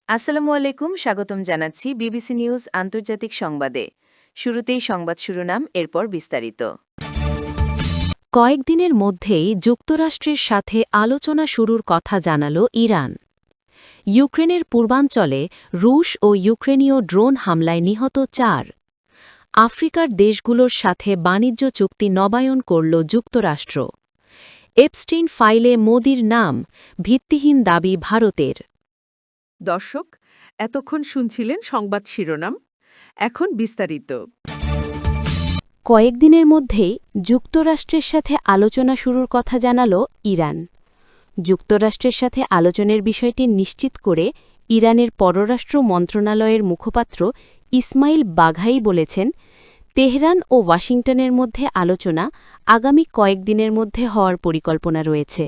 আসসালামু আলাইকুম, স্বাগতম জানাচ্ছি বিবিসি নিউজ আন্তর্জাতিক সংবাদে। শুরুতেই সংবাদ শিরোনাম, এরপর বিস্তারিত। কয়েকদিনের মধ্যেই যুক্তরাষ্ট্রের সাথে আলোচনা শুরুর কথা জানাল ইরান। ইউক্রেনের পূর্বাঞ্চলে রুশ ও ইউক্রেনীয় ড্রোন হামলায় নিহত 4। আফ্রিকার দেশগুলোর সাথে বাণিজ্য চুক্তি নবায়ন করল যুক্তরাষ্ট্র। এপস্টিন ফাইলে মোদির নাম, ভিত্তিহীন দাবি ভারতের। দর্শক, এতক্ষণ শুনছিলেন সংবাদ শিরোনাম, এখন বিস্তারিত। কয়েকদিনের মধ্যেই যুক্তরাষ্ট্রের সাথে আলোচনা শুরুর কথা জানাল ইরান। যুক্তরাষ্ট্রের সাথে আলোচনার বিষয়টি নিশ্চিত করে ইরানের পররাষ্ট্র মন্ত্রণালয়ের মুখপাত্র ইসমাইল বাঘাই বলেছেন, তেহরান ও ওয়াশিংটনের মধ্যে আলোচনা আগামী কয়েকদিনের মধ্যে হওয়ার পরিকল্পনা রয়েছে।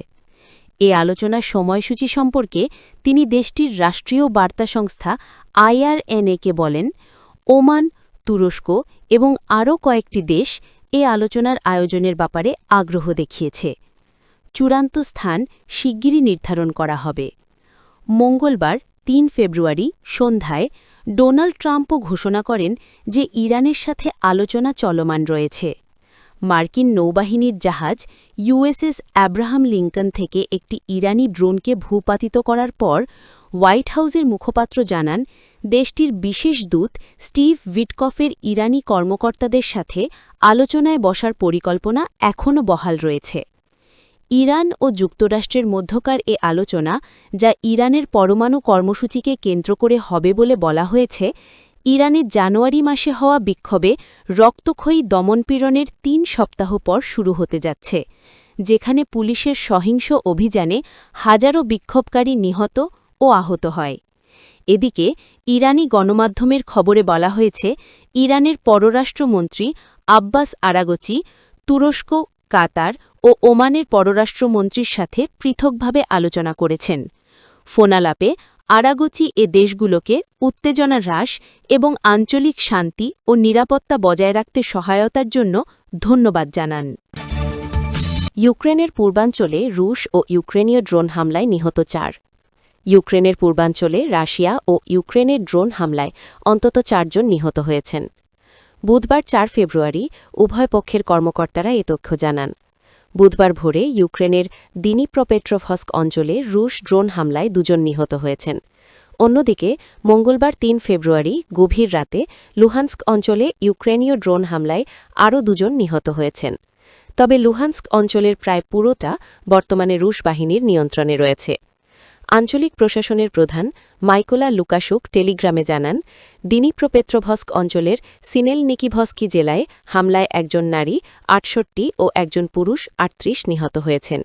এ আলোচনার সময়সূচি সম্পর্কে তিনি দেশটির রাষ্ট্রীয় বার্তা সংস্থা IRNA-কে বলেন, ওমান, তুরস্ক এবং আরও কয়েকটি দেশ এ আলোচনার আয়োজনের ব্যাপারে আগ্রহ দেখিয়েছে। চূড়ান্ত স্থান শিগগিরই নির্ধারণ করা হবে। মঙ্গলবার ৩ ফেব্রুয়ারি সন্ধ্যায় ডোনাল্ড ট্রাম্পও ঘোষণা করেন যে ইরানের সাথে আলোচনা চলমান রয়েছে। মার্কিন নৌবাহিনীর জাহাজ USS অ্যাব্রাহাম লিঙ্কন থেকে একটি ইরানি ড্রোনকে ভূপাতিত করার পর হোয়াইট হাউসের মুখপাত্র জানান, দেশটির বিশেষ দূত স্টিভ উইটকফের ইরানি কর্মকর্তাদের সাথে আলোচনায় বসার পরিকল্পনা এখনও বহাল রয়েছে। ইরান ও যুক্তরাষ্ট্রের মধ্যকার এ আলোচনা, যা ইরানের পরমাণু কর্মসূচিকে কেন্দ্র করে হবে বলে বলা হয়েছে, ইরানের জানুয়ারি মাসে হওয়া বিক্ষোভে রক্তক্ষয়ী দমনপীড়নের ৩ সপ্তাহ পর শুরু হতে যাচ্ছে, যেখানে পুলিশের সহিংস অভিযানে হাজারো বিক্ষোভকারী নিহত ও আহত হয়। এদিকে ইরানি গণমাধ্যমের খবরে বলা হয়েছে, ইরানের পররাষ্ট্রমন্ত্রী আব্বাস আরাগচি তুরস্ক, কাতার ও ওমানের পররাষ্ট্রমন্ত্রীর সাথে পৃথকভাবে আলোচনা করেছেন। ফোনালাপে আরাগচি এ দেশগুলোকে উত্তেজনা হ্রাস এবং আঞ্চলিক শান্তি ও নিরাপত্তা বজায় রাখতে সহায়তার জন্য ধন্যবাদ জানান। ইউক্রেনের পূর্বাঞ্চলে রুশ ও ইউক্রেনীয় ড্রোন হামলায় নিহত 4। ইউক্রেনের পূর্বাঞ্চলে রাশিয়া ও ইউক্রেনের ড্রোন হামলায় অন্তত 4 জন নিহত হয়েছেন। বুধবার 4 ফেব্রুয়ারি উভয় পক্ষের কর্মকর্তারা এ তথ্য জানান। বুধবার ভোরে ইউক্রেনের দিনিপ্রপেট্রোভস্ক অঞ্চলে রুশ ড্রোন হামলায় 2 জন নিহত হয়েছেন। অন্যদিকে মঙ্গলবার 3 ফেব্রুয়ারি গভীর রাতে লুহান্স্ক অঞ্চলে ইউক্রেনীয় ড্রোন হামলায় আরও 2 জন নিহত হয়েছেন। তবে লুহান্স্ক অঞ্চলের প্রায় পুরোটা বর্তমানে রুশ বাহিনীর নিয়ন্ত্রণে রয়েছে। আঞ্চলিক প্রশাসনের প্রধান মাইকোলা লুকাশুক টেলিগ্রামে জানান, দিনিপ্রপেট্রোভস্ক অঞ্চলের সিনেলনিকিভস্কি জেলায় হামলায় একজন নারী 68 ও একজন পুরুষ 38 নিহত হয়েছেন।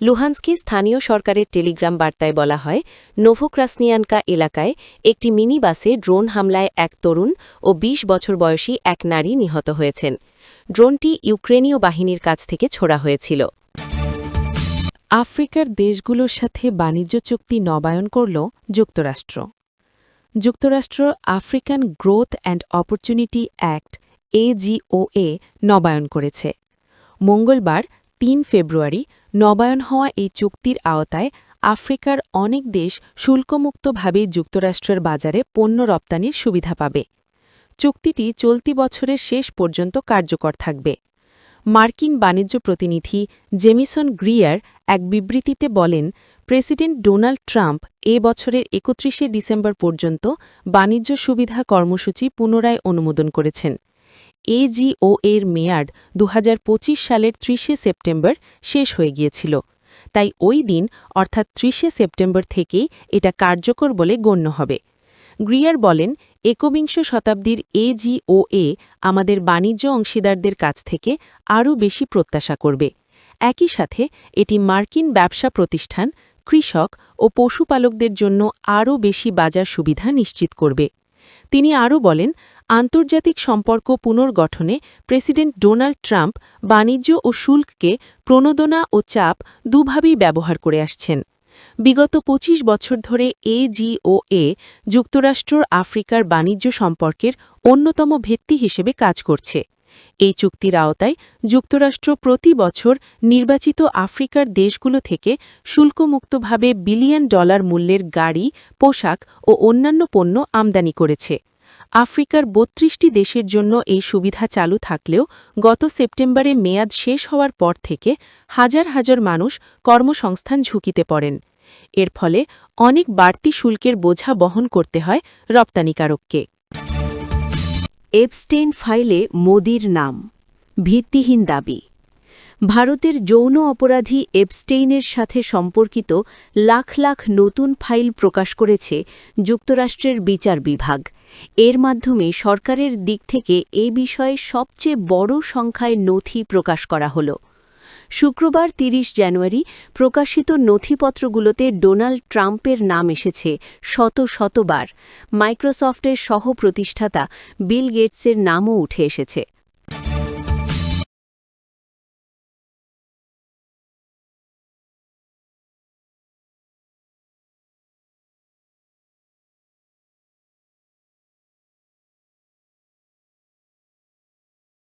লুহান্স্কি স্থানীয় সরকারের টেলিগ্রাম বার্তায় বলা হয়, নোভোক্রাসনিয়ানকা এলাকায় একটি মিনি বাসে ড্রোন হামলায় এক তরুণ ও 20 বছর বয়সী এক নারী নিহত হয়েছেন। ড্রোনটি ইউক্রেনীয় বাহিনীর কাছ থেকে ছোড়া হয়েছিল। আফ্রিকার দেশগুলোর সাথে বাণিজ্য চুক্তি নবায়ন করল যুক্তরাষ্ট্র। যুক্তরাষ্ট্র African growth and opportunity act AGOA নবায়ন করেছে। মঙ্গলবার 3 ফেব্রুয়ারি নবায়ন হওয়া এই চুক্তির আওতায় আফ্রিকার অনেক দেশ শুল্কমুক্তভাবে যুক্তরাষ্ট্রের বাজারে পণ্য রপ্তানির সুবিধা পাবে। চুক্তিটি চলতি বছরের শেষ পর্যন্ত কার্যকর থাকবে। মার্কিন বাণিজ্য প্রতিনিধি জেমিসন গ্রিয়ার এক বিবৃতিতে বলেন, প্রেসিডেন্ট ডোনাল্ড ট্রাম্প এ বছরের 31শে ডিসেম্বর পর্যন্ত বাণিজ্য সুবিধা কর্মসূচি পুনরায় অনুমোদন করেছেন। AGOA-এর মেয়াদ 2025 সালের 30শে সেপ্টেম্বর শেষ হয়ে গিয়েছিল, তাই ওই দিন অর্থাৎ 30শে সেপ্টেম্বর থেকেই এটা কার্যকর বলে গণ্য হবে। গ্রিয়ার বলেন, একবিংশ শতাব্দীর AGOA আমাদের বাণিজ্য অংশীদারদের কাছ থেকে আরও বেশি প্রত্যাশা করবে। একই সাথে এটি মার্কিন ব্যবসা প্রতিষ্ঠান, কৃষক ও পশুপালকদের জন্য আরও বেশি বাজার সুবিধা নিশ্চিত করবে। তিনি আরও বলেন, আন্তর্জাতিক সম্পর্ক পুনর্গঠনে প্রেসিডেন্ট ডোনাল্ড ট্রাম্প বাণিজ্য ও শুল্ককে প্রণোদনা ও চাপ দুভাবেই ব্যবহার করে আসছেন। বিগত 25 বছর ধরে AGOA যুক্তরাষ্ট্র আফ্রিকার বাণিজ্য সম্পর্কের অন্যতম ভিত্তি হিসেবে কাজ করছে। এই চুক্তির আওতায় যুক্তরাষ্ট্র প্রতি বছর নির্বাচিত আফ্রিকার দেশগুলো থেকে শুল্কমুক্তভাবে বিলিয়ন ডলার মূল্যের গাড়ি, পোশাক ও অন্যান্য পণ্য আমদানি করেছে। আফ্রিকার ৩২টি দেশের জন্য এই সুবিধা চালু থাকলেও গত সেপ্টেম্বরে মেয়াদ শেষ হওয়ার পর থেকে হাজার হাজার মানুষ কর্মসংস্থান ঝুঁকিতে পড়েন। এর ফলে অনেক বাড়তি শুল্কের বোঝা বহন করতে হয় রপ্তানিকারককে। এপস্টেইন ফাইলে মোদির নাম, ভিত্তিহীন দাবি। ভারতের যৌন অপরাধী এপস্টেইনের সাথে সম্পর্কিত লাখ লাখ নতুন ফাইল প্রকাশ করেছে যুক্তরাষ্ট্রের বিচার বিভাগ। এর মাধ্যমে সরকারের দিক থেকে এ বিষয়ে সবচেয়ে বড় সংখ্যায় নথি প্রকাশ করা হল। শুক্রবার ৩০ জানুয়ারি প্রকাশিত নথিপত্রগুলোতে ডোনাল্ড ট্রাম্পের নাম এসেছে শত শতবার। মাইক্রোসফটের সহ-প্রতিষ্ঠাতা বিল গেটসের নামও উঠে এসেছে।